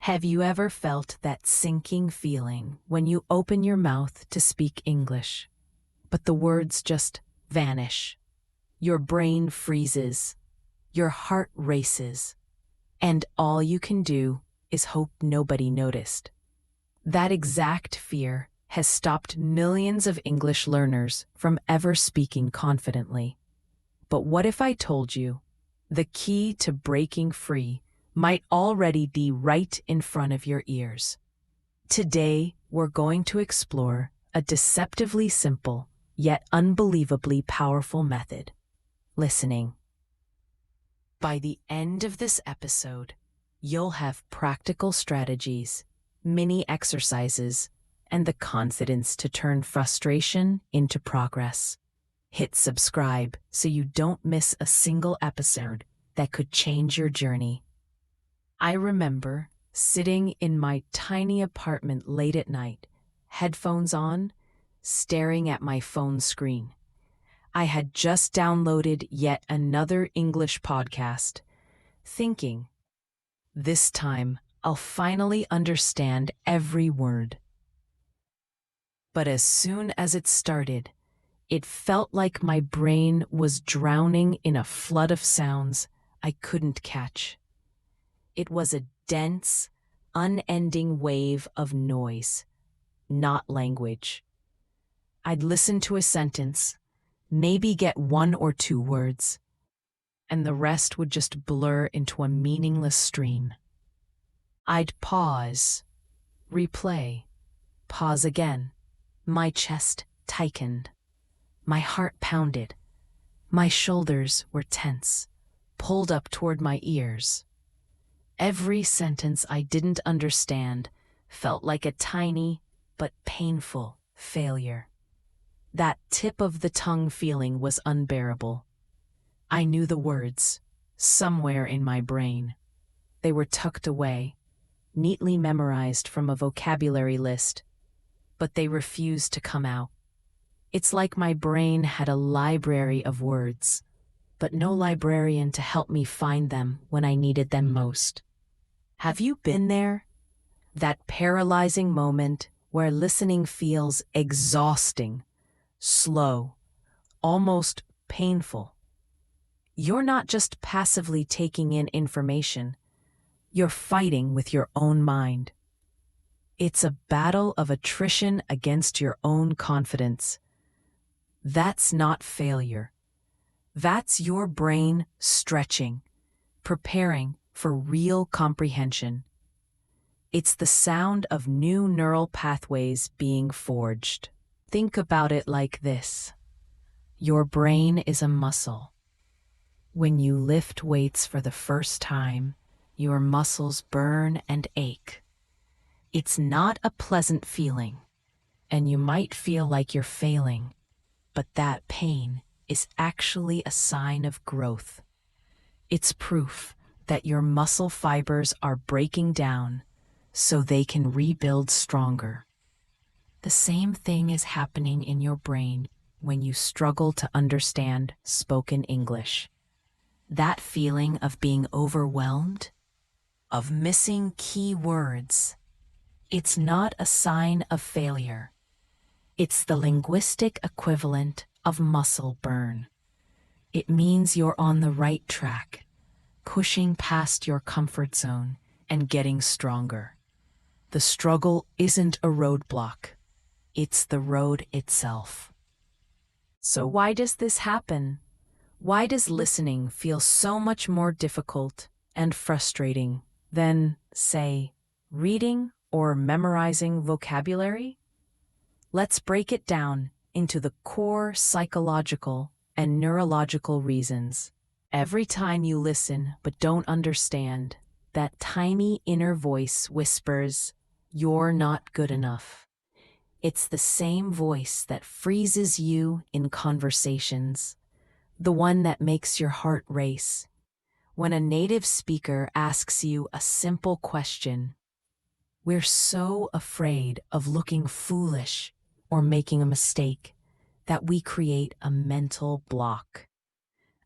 Have you ever felt that sinking feeling when you open your mouth to speak English, but the words just vanish? Your brain freezes, your heart races, and all you can do is hope nobody noticed. That exact fear has stopped millions of English learners from ever speaking confidently. But what if I told you the key to breaking free might already be right in front of your ears? Today, we're going to explore a deceptively simple, yet unbelievably powerful method: listening. By the end of this episode, you'll have practical strategies, mini exercises, and the confidence to turn frustration into progress. Hit subscribe so you don't miss a single episode that could change your journey. I remember sitting in my tiny apartment late at night, headphones on, staring at my phone screen. I had just downloaded yet another English podcast, thinking, this time I'll finally understand every word. But as soon as it started, it felt like my brain was drowning in a flood of sounds I couldn't catch. It was a dense, unending wave of noise, not language. I'd listen to a sentence, maybe get one or two words, and the rest would just blur into a meaningless stream. I'd pause, replay, pause again. My chest tightened. My heart pounded. My shoulders were tense, pulled up toward my ears. Every sentence I didn't understand felt like a tiny but painful failure. That tip of the tongue feeling was unbearable. I knew the words, somewhere in my brain. They were tucked away, neatly memorized from a vocabulary list, but they refused to come out. It's like my brain had a library of words, but no librarian to help me find them when I needed them most. Have you been there? That paralyzing moment where listening feels exhausting, slow, almost painful. You're not just passively taking in information, you're fighting with your own mind. It's a battle of attrition against your own confidence. That's not failure. That's your brain stretching, preparing for real comprehension. It's the sound of new neural pathways being forged. Think about it like this. Your brain is a muscle. When you lift weights for the first time, your muscles burn and ache. It's not a pleasant feeling, and you might feel like you're failing, but that pain is actually a sign of growth. It's proof that your muscle fibers are breaking down so they can rebuild stronger. The same thing is happening in your brain when you struggle to understand spoken English. That feeling of being overwhelmed, of missing key words, it's not a sign of failure. It's the linguistic equivalent of muscle burn. It means you're on the right track, pushing past your comfort zone and getting stronger. The struggle isn't a roadblock. It's the road itself. So why does this happen? Why does listening feel so much more difficult and frustrating than, say, reading or memorizing vocabulary? Let's break it down into the core psychological and neurological reasons. Every time you listen but don't understand, that tiny inner voice whispers, "You're not good enough." It's the same voice that freezes you in conversations, the one that makes your heart race. When a native speaker asks you a simple question, we're so afraid of looking foolish or making a mistake that we create a mental block.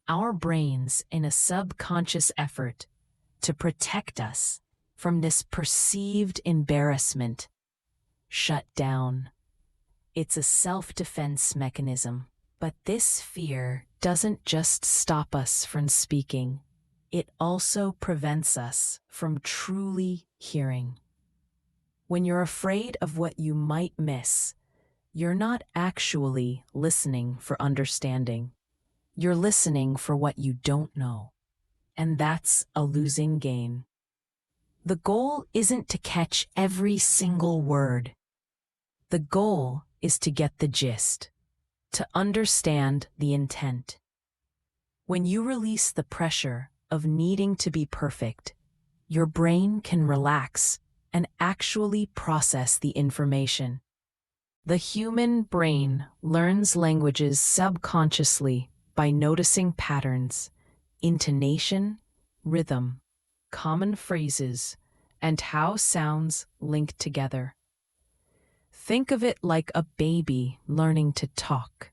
Our brains, in a subconscious effort to protect us, from this perceived embarrassment, shut down. It's a self-defense mechanism. But this fear doesn't just stop us from speaking. It also prevents us from truly hearing. When you're afraid of what you might miss, you're not actually listening for understanding. You're listening for what you don't know. And that's a losing game. The goal isn't to catch every single word. The goal is to get the gist, to understand the intent. When you release the pressure of needing to be perfect, your brain can relax and actually process the information. The human brain learns languages subconsciously by noticing patterns, intonation, rhythm, common phrases, and how sounds link together. Think of it like a baby learning to talk.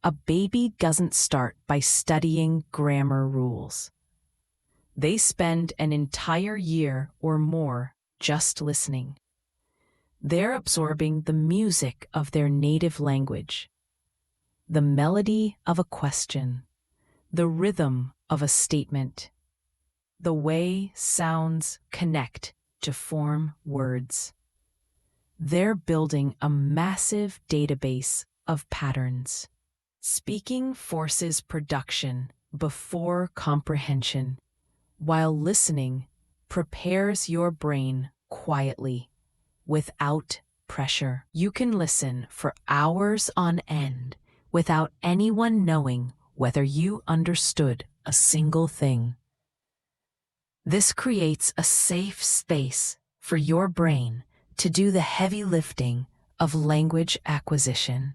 A baby doesn't start by studying grammar rules. They spend an entire year or more just listening. They're absorbing the music of their native language, the melody of a question, the rhythm of a statement, the way sounds connect to form words. They're building a massive database of patterns. Speaking forces production before comprehension, while listening prepares your brain quietly, without pressure. You can listen for hours on end without anyone knowing whether you understood a single thing. This creates a safe space for your brain to do the heavy lifting of language acquisition.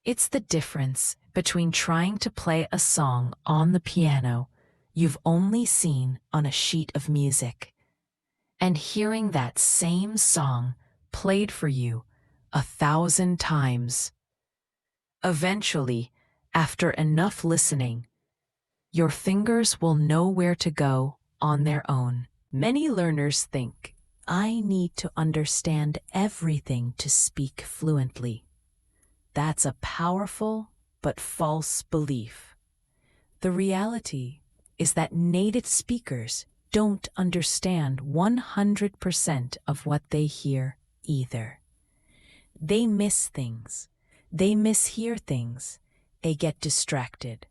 It's the difference between trying to play a song on the piano you've only seen on a sheet of music and hearing that same song played for you 1,000 times. Eventually, after enough listening, your fingers will know where to go on their own. Many learners think, I need to understand everything to speak fluently. That's a powerful but false belief. The reality is that native speakers don't understand 100% of what they hear either. They miss things. They mishear things. They get distracted.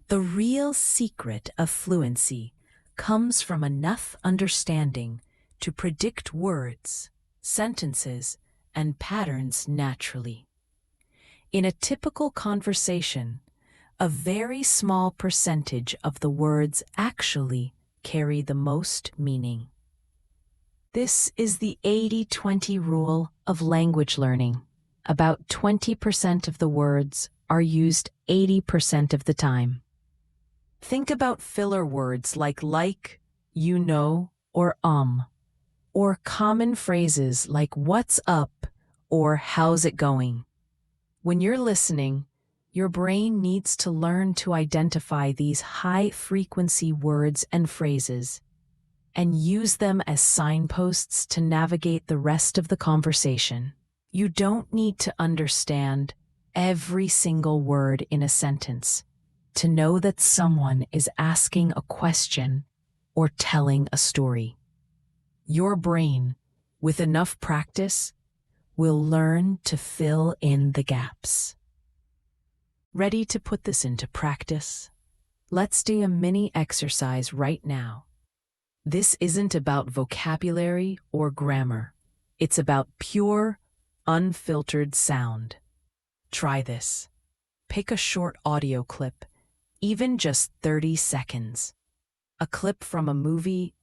The real secret of fluency comes from enough understanding to predict words, sentences, and patterns naturally. In a typical conversation, a very small percentage of the words actually carry the most meaning. This is the 80-20 rule of language learning. About 20% of the words are used 80% of the time. Think about filler words like, you know, or common phrases like what's up or how's it going. When you're listening, your brain needs to learn to identify these high-frequency words and phrases and use them as signposts to navigate the rest of the conversation. You don't need to understand every single word in a sentence to know that someone is asking a question or telling a story. Your brain, with enough practice, will learn to fill in the gaps. Ready to put this into practice? Let's do a mini exercise right now. This isn't about vocabulary or grammar. It's about pure, unfiltered sound. Try this. Pick a short audio clip, even just 30 seconds. A clip from a movie,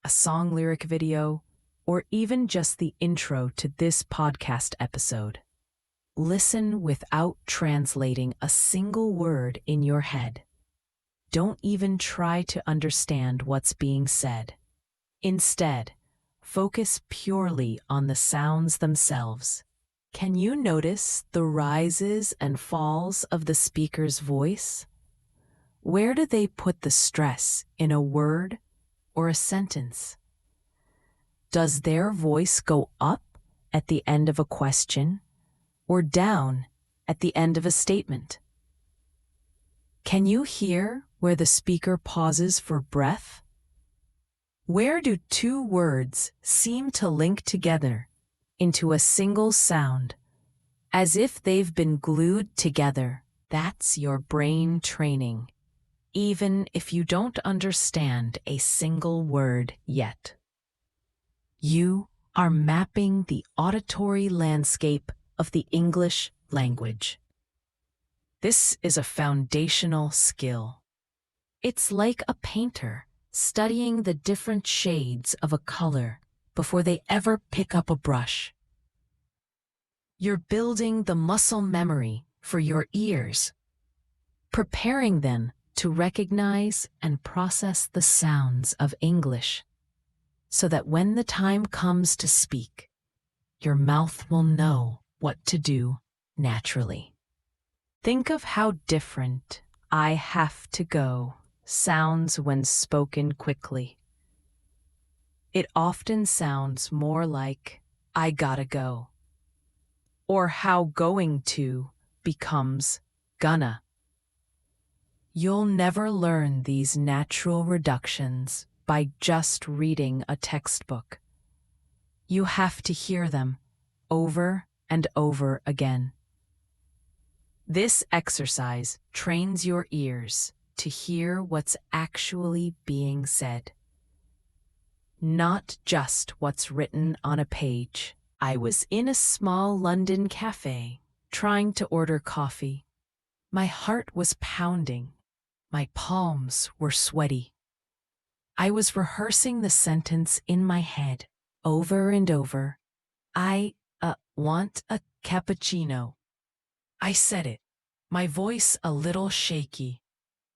a song lyric video, or even just the intro to this podcast episode. Listen without translating a single word in your head. Don't even try to understand what's being said. Instead, focus purely on the sounds themselves. Can you notice the rises and falls of the speaker's voice? Where do they put the stress in a word or a sentence? Does their voice go up at the end of a question or down at the end of a statement? Can you hear where the speaker pauses for breath? Where do two words seem to link together into a single sound, as if they've been glued together? That's your brain training, even if you don't understand a single word yet. You are mapping the auditory landscape of the English language. This is a foundational skill. It's like a painter studying the different shades of a color before they ever pick up a brush. You're building the muscle memory for your ears, preparing them to recognize and process the sounds of English, so that when the time comes to speak, your mouth will know what to do naturally. Think of how different "I have to go" sounds when spoken quickly. It often sounds more like "I gotta go," or how "going to" becomes "gonna." You'll never learn these natural reductions by just reading a textbook. You have to hear them over and over again. This exercise trains your ears to hear what's actually being said, not just what's written on a page. I was in a small London cafe trying to order coffee. My heart was pounding. My palms were sweaty. I was rehearsing the sentence in my head over and over. I want a cappuccino. I said it, my voice a little shaky.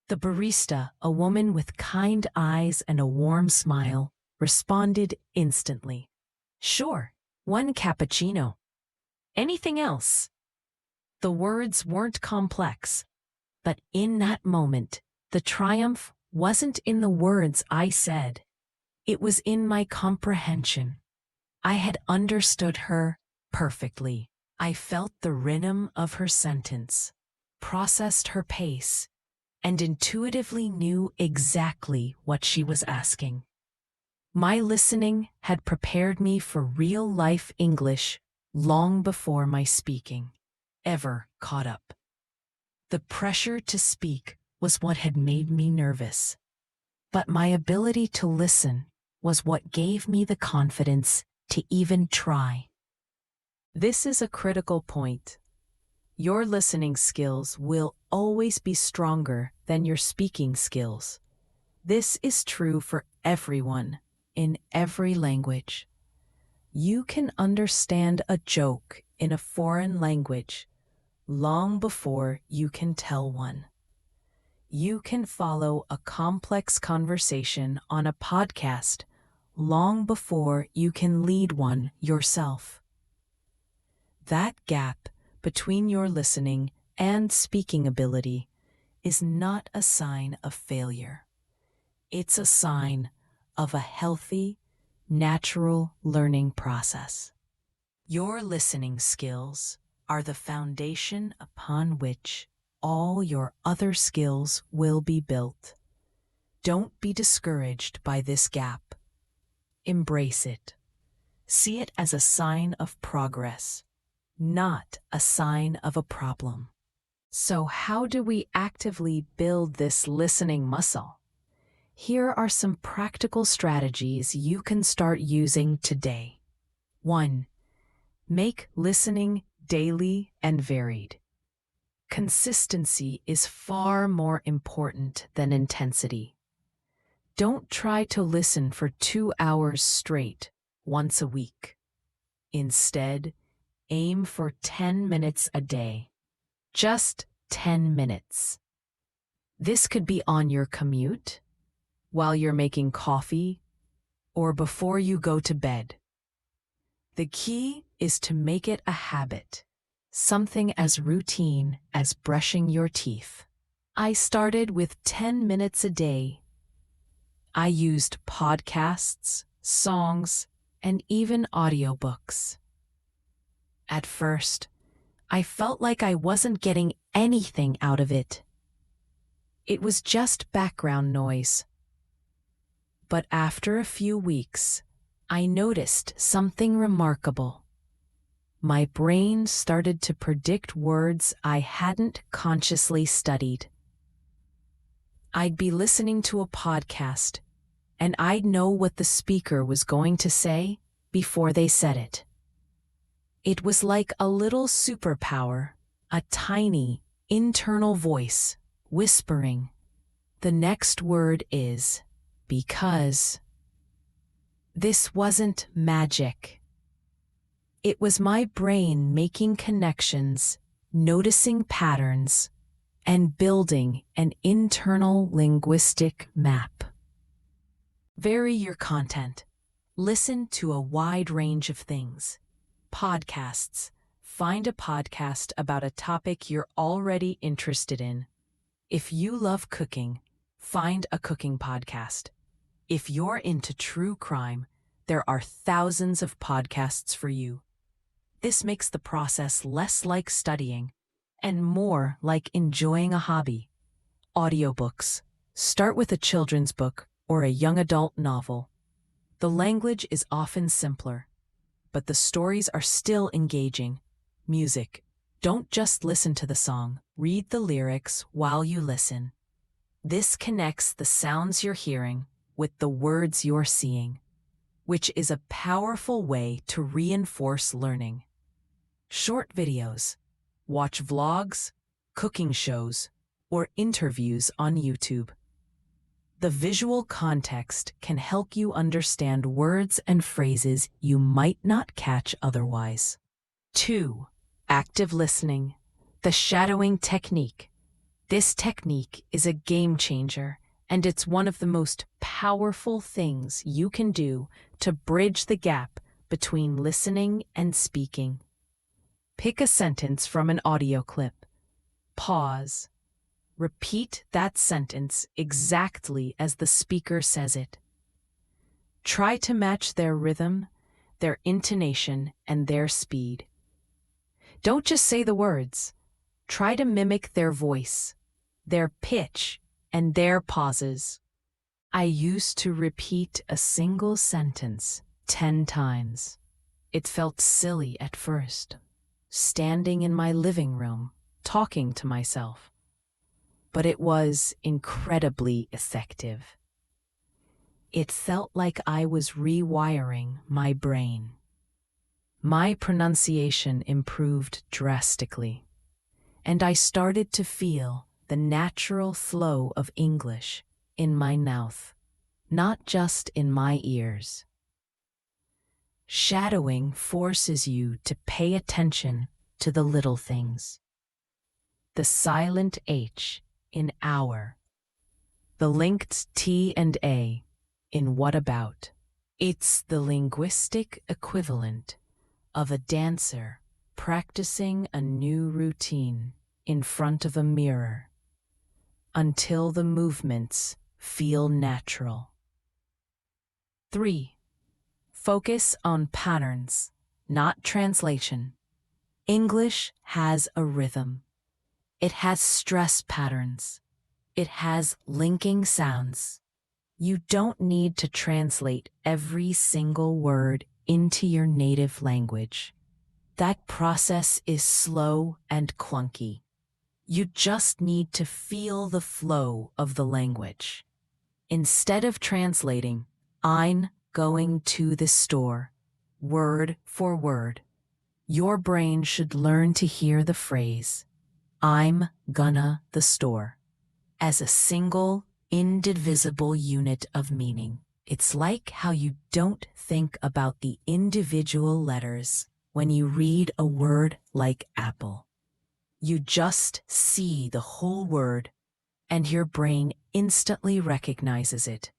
The barista, a woman with kind eyes and a warm smile, responded instantly. Sure, one cappuccino. Anything else? The words weren't complex, but in that moment, the triumph wasn't in the words I said. It was in my comprehension. I had understood her perfectly. I felt the rhythm of her sentence, processed her pace, and intuitively knew exactly what she was asking. My listening had prepared me for real-life English long before my speaking ever caught up. The pressure to speak was what had made me nervous, but my ability to listen was what gave me the confidence to even try. This is a critical point. Your listening skills will always be stronger than your speaking skills. This is true for everyone, in every language. You can understand a joke in a foreign language long before you can tell one. You can follow a complex conversation on a podcast long before you can lead one yourself. That gap between your listening and speaking ability is not a sign of failure. It's a sign of a healthy, natural learning process. Your listening skills are the foundation upon which all your other skills will be built. Don't be discouraged by this gap. Embrace it. See it as a sign of progress, not a sign of a problem. So how do we actively build this listening muscle? Here are some practical strategies you can start using today. 1. Make listening daily and varied. Consistency is far more important than intensity. Don't try to listen for 2 hours straight once a week. Instead, aim for 10 minutes a day. Just 10 minutes. This could be on your commute, while you're making coffee, or before you go to bed. The key is to make it a habit, something as routine as brushing your teeth. I started with 10 minutes a day. I used podcasts, songs, and even audiobooks. At first, I felt like I wasn't getting anything out of it. It was just background noise. But after a few weeks, I noticed something remarkable. My brain started to predict words I hadn't consciously studied. I'd be listening to a podcast, and I'd know what the speaker was going to say before they said it. It was like a little superpower, a tiny, internal voice whispering, "The next word is because." This wasn't magic. It was my brain making connections, noticing patterns, and building an internal linguistic map. Vary your content. Listen to a wide range of things. Podcasts. Find a podcast about a topic you're already interested in. If you love cooking, find a cooking podcast. If you're into true crime, there are thousands of podcasts for you. This makes the process less like studying and more like enjoying a hobby. Audiobooks. Start with a children's book or a young adult novel. The language is often simpler, but the stories are still engaging. Music. Don't just listen to the song, read the lyrics while you listen. This connects the sounds you're hearing with the words you're seeing, which is a powerful way to reinforce learning. Short videos. Watch vlogs, cooking shows, or interviews on YouTube. The visual context can help you understand words and phrases you might not catch otherwise. 2. Active listening. The shadowing technique. This technique is a game changer, and it's one of the most powerful things you can do to bridge the gap between listening and speaking. Pick a sentence from an audio clip. Pause. Repeat that sentence exactly as the speaker says it. Try to match their rhythm, their intonation, and their speed. Don't just say the words. Try to mimic their voice, their pitch, and their pauses. I used to repeat a single sentence 10 times. It felt silly at first, standing in my living room, talking to myself. But it was incredibly effective. It felt like I was rewiring my brain. My pronunciation improved drastically, and I started to feel the natural flow of English in my mouth, not just in my ears. Shadowing forces you to pay attention to the little things. The silent H in hour, the linked T and A in what about. It's the linguistic equivalent of a dancer practicing a new routine in front of a mirror until the movements feel natural. 3. Focus on patterns, not translation. English has a rhythm. It has stress patterns. It has linking sounds. You don't need to translate every single word into your native language. That process is slow and clunky. You just need to feel the flow of the language. Instead of translating, "I'm going to the store," word for word, your brain should learn to hear the phrase, "I'm gonna the store," as a single, indivisible unit of meaning. It's like how you don't think about the individual letters when you read a word like apple. You just see the whole word, and your brain instantly recognizes it.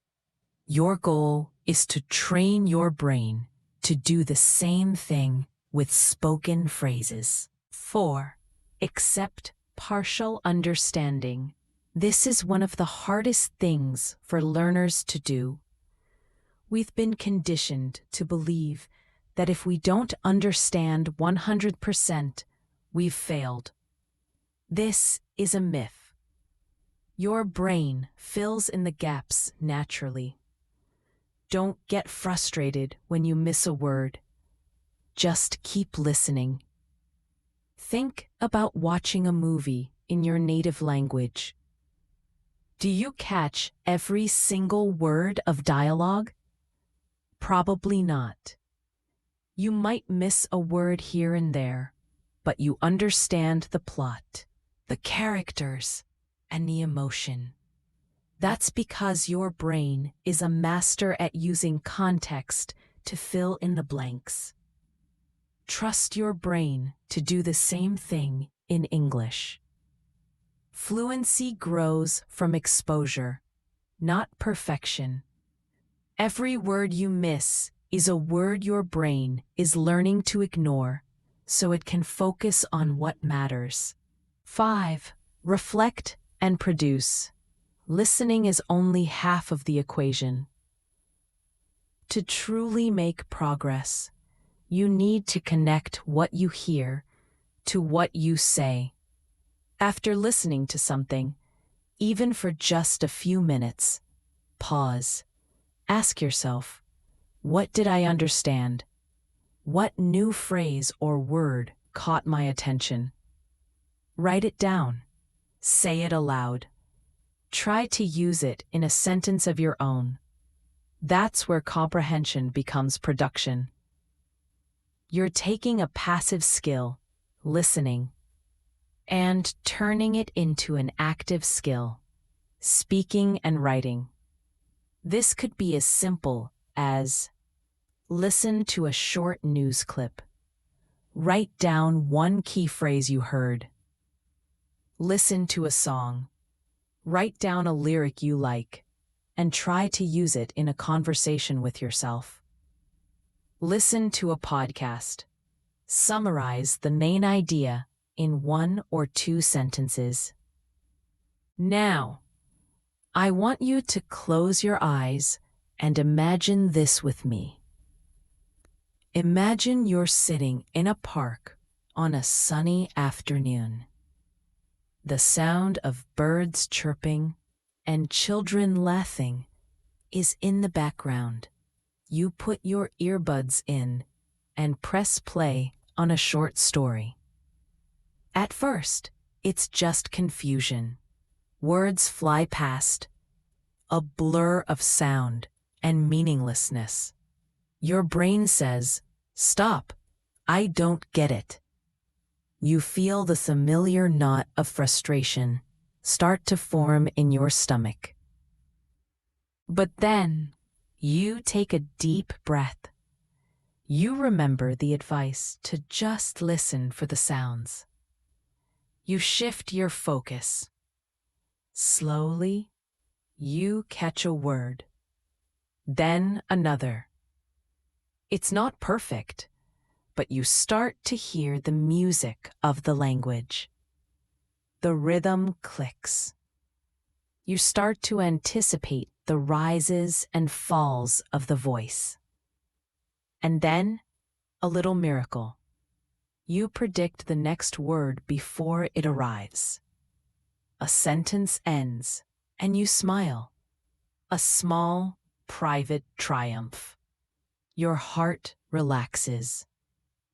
Your goal is to train your brain to do the same thing with spoken phrases. 4. Accept partial understanding. This is one of the hardest things for learners to do. We've been conditioned to believe that if we don't understand 100%, we've failed. This is a myth. Your brain fills in the gaps naturally. Don't get frustrated when you miss a word. Just keep listening. Think about watching a movie in your native language. Do you catch every single word of dialogue? Probably not. You might miss a word here and there, but you understand the plot, the characters, and the emotion. That's because your brain is a master at using context to fill in the blanks. Trust your brain to do the same thing in English. Fluency grows from exposure, not perfection. Every word you miss is a word your brain is learning to ignore so it can focus on what matters. 5. Reflect and produce. Listening is only half of the equation. To truly make progress, you need to connect what you hear to what you say. After listening to something, even for just a few minutes, pause. Ask yourself, what did I understand? What new phrase or word caught my attention? Write it down. Say it aloud. Try to use it in a sentence of your own. That's where comprehension becomes production. You're taking a passive skill, listening, and turning it into an active skill, speaking and writing. This could be as simple as listen to a short news clip. Write down one key phrase you heard. Listen to a song. Write down a lyric you like and try to use it in a conversation with yourself. Listen to a podcast. Summarize the main idea in 1 or 2 sentences. Now, I want you to close your eyes and imagine this with me. Imagine you're sitting in a park on a sunny afternoon. The sound of birds chirping and children laughing is in the background. You put your earbuds in and press play on a short story. At first, it's just confusion. Words fly past, a blur of sound and meaninglessness. Your brain says, "Stop, I don't get it." You feel the familiar knot of frustration start to form in your stomach. But then, you take a deep breath. You remember the advice to just listen for the sounds. You shift your focus. Slowly, you catch a word, then another. It's not perfect, but you start to hear the music of the language. The rhythm clicks. You start to anticipate the rises and falls of the voice. And then, a little miracle. You predict the next word before it arrives. A sentence ends, and you smile. A small, private triumph. Your heart relaxes.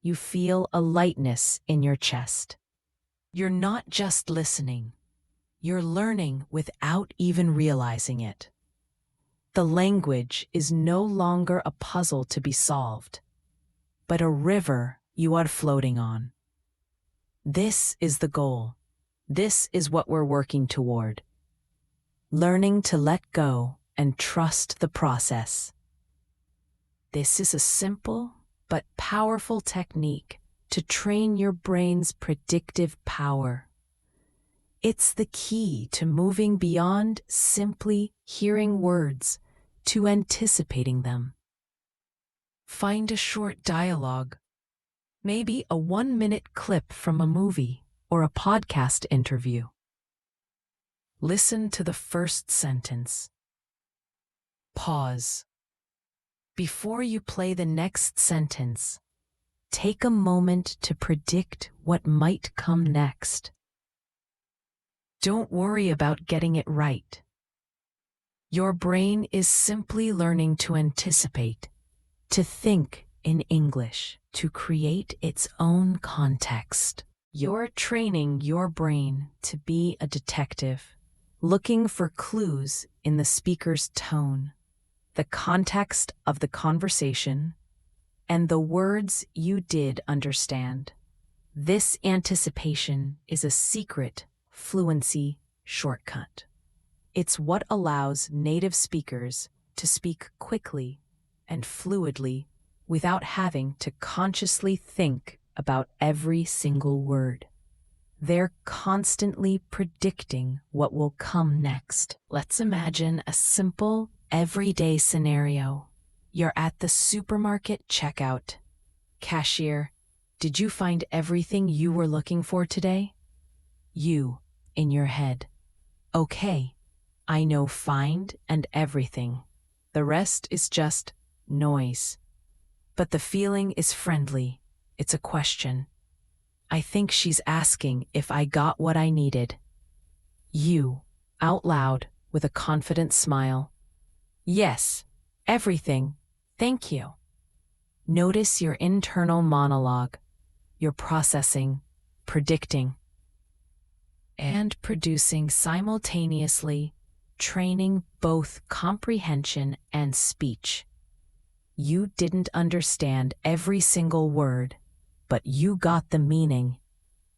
You feel a lightness in your chest. You're not just listening. You're learning without even realizing it. The language is no longer a puzzle to be solved, but a river you are floating on. This is the goal. This is what we're working toward. Learning to let go and trust the process. This is a simple but powerful technique to train your brain's predictive power. It's the key to moving beyond simply hearing words to anticipating them. Find a short dialogue, maybe a 1-minute clip from a movie or a podcast interview. Listen to the first sentence. Pause. Before you play the next sentence, take a moment to predict what might come next. Don't worry about getting it right. Your brain is simply learning to anticipate, to think in English, to create its own context. You're training your brain to be a detective, looking for clues in the speaker's tone, the context of the conversation, and the words you did understand. This anticipation is a secret fluency shortcut. It's what allows native speakers to speak quickly and fluidly without having to consciously think about every single word. They're constantly predicting what will come next. Let's imagine a simple, everyday scenario. You're at the supermarket checkout. Cashier, did you find everything you were looking for today? You, in your head. Okay, I know find and everything. The rest is just noise. But the feeling is friendly. It's a question. I think she's asking if I got what I needed. You, out loud, with a confident smile. Yes, everything. Thank you. Notice your internal monologue. You're processing, predicting, and producing simultaneously, training both comprehension and speech. You didn't understand every single word, but you got the meaning.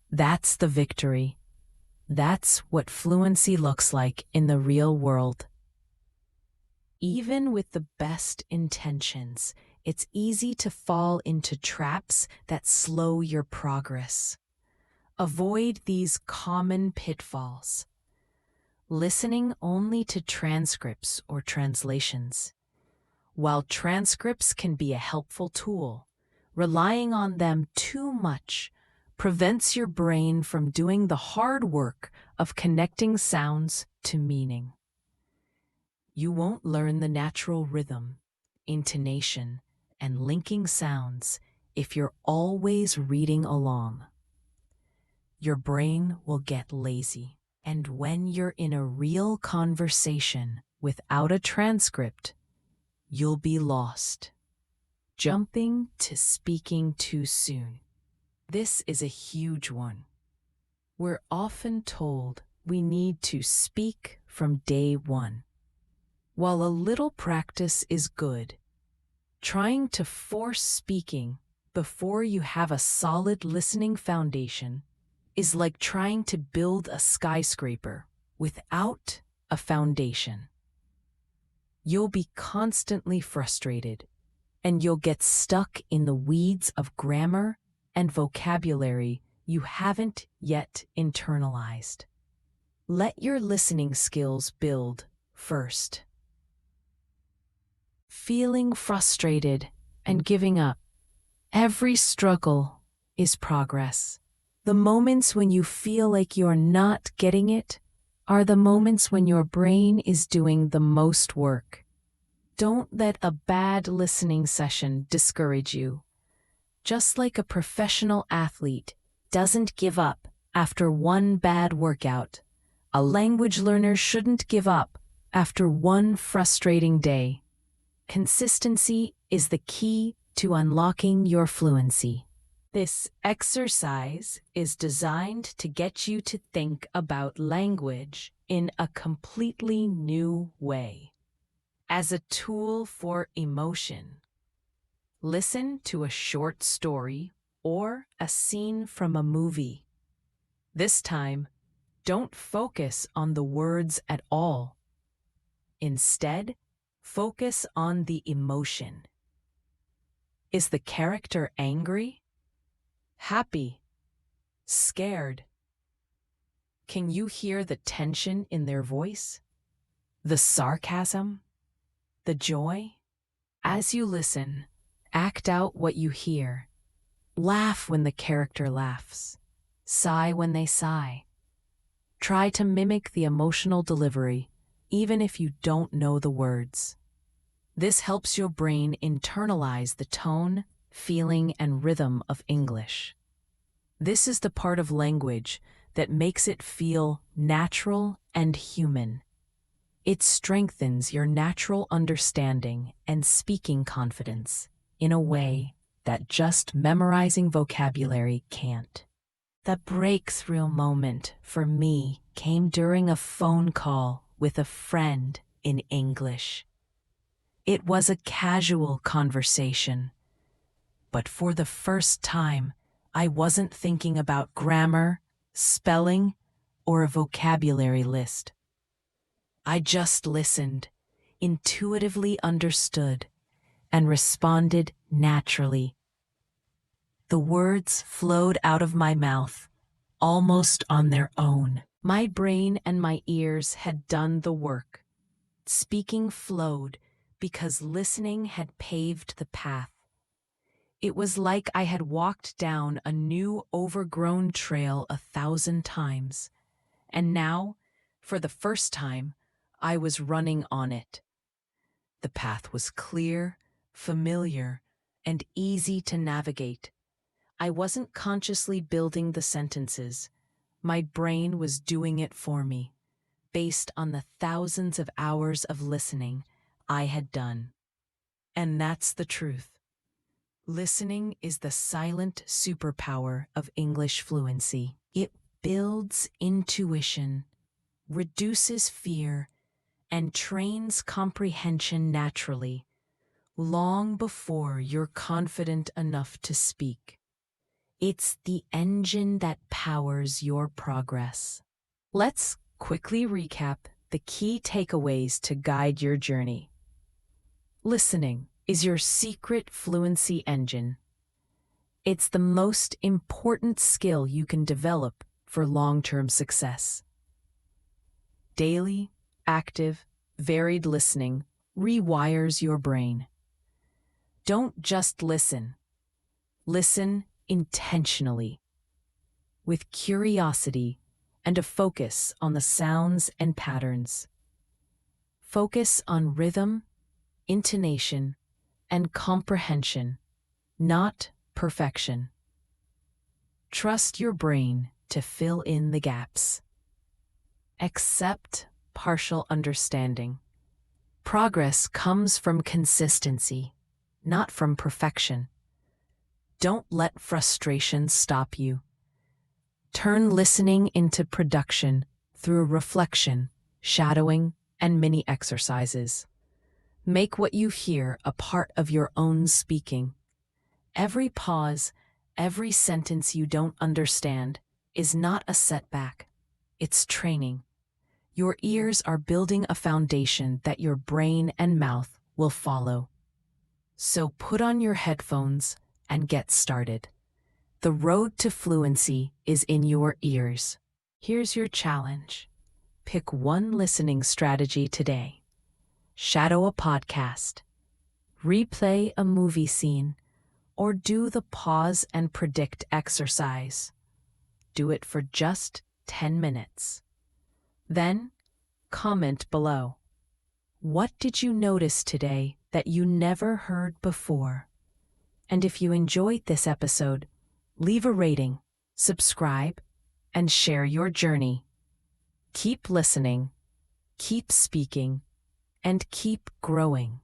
That's the victory. That's what fluency looks like in the real world. Even with the best intentions, it's easy to fall into traps that slow your progress. Avoid these common pitfalls. Listening only to transcripts or translations. While transcripts can be a helpful tool, relying on them too much prevents your brain from doing the hard work of connecting sounds to meaning. You won't learn the natural rhythm, intonation, and linking sounds if you're always reading along. Your brain will get lazy, and when you're in a real conversation without a transcript, you'll be lost. Jumping to speaking too soon. This is a huge one. We're often told we need to speak from day one. While a little practice is good, trying to force speaking before you have a solid listening foundation is like trying to build a skyscraper without a foundation. You'll be constantly frustrated, and you'll get stuck in the weeds of grammar and vocabulary you haven't yet internalized. Let your listening skills build first. Feeling frustrated and giving up. Every struggle is progress. The moments when you feel like you're not getting it are the moments when your brain is doing the most work. Don't let a bad listening session discourage you. Just like a professional athlete doesn't give up after one bad workout, a language learner shouldn't give up after one frustrating day. Consistency is the key to unlocking your fluency. This exercise is designed to get you to think about language in a completely new way. As a tool for emotion. Listen to a short story or a scene from a movie. This time, don't focus on the words at all. Instead, focus on the emotion. Is the character angry? Happy? Scared? Can you hear the tension in their voice? The sarcasm? The joy? As you listen, act out what you hear. Laugh when the character laughs. Sigh when they sigh. Try to mimic the emotional delivery, even if you don't know the words. This helps your brain internalize the tone, feeling, and rhythm of English. This is the part of language that makes it feel natural and human. It strengthens your natural understanding and speaking confidence in a way that just memorizing vocabulary can't. The breakthrough moment for me came during a phone call with a friend in English. It was a casual conversation, but for the first time, I wasn't thinking about grammar, spelling, or a vocabulary list. I just listened, intuitively understood, and responded naturally. The words flowed out of my mouth, almost on their own. My brain and my ears had done the work. Speaking flowed because listening had paved the path. It was like I had walked down a new overgrown trail 1,000 times, and now, for the first time, I was running on it. The path was clear, familiar, and easy to navigate. I wasn't consciously building the sentences. My brain was doing it for me, based on the thousands of hours of listening I had done. And that's the truth. Listening is the silent superpower of English fluency. It builds intuition, reduces fear, and trains comprehension naturally, long before you're confident enough to speak. It's the engine that powers your progress. Let's quickly recap the key takeaways to guide your journey. Listening is your secret fluency engine. It's the most important skill you can develop for long-term success. Daily, active, varied listening rewires your brain. Don't just listen. Listen intentionally, with curiosity and a focus on the sounds and patterns. Focus on rhythm, intonation, and comprehension, not perfection. Trust your brain to fill in the gaps. Accept partial understanding. Progress comes from consistency, not from perfection. Don't let frustration stop you. Turn listening into production through reflection, shadowing, and mini exercises. Make what you hear a part of your own speaking. Every pause, every sentence you don't understand is not a setback. It's training. Your ears are building a foundation that your brain and mouth will follow. So put on your headphones and get started. The road to fluency is in your ears. Here's your challenge. Pick one listening strategy today. Shadow a podcast, replay a movie scene, or do the pause and predict exercise. Do it for just 10 minutes. Then, comment below. What did you notice today that you never heard before? And if you enjoyed this episode, leave a rating, subscribe, and share your journey. Keep listening, keep speaking, and keep growing.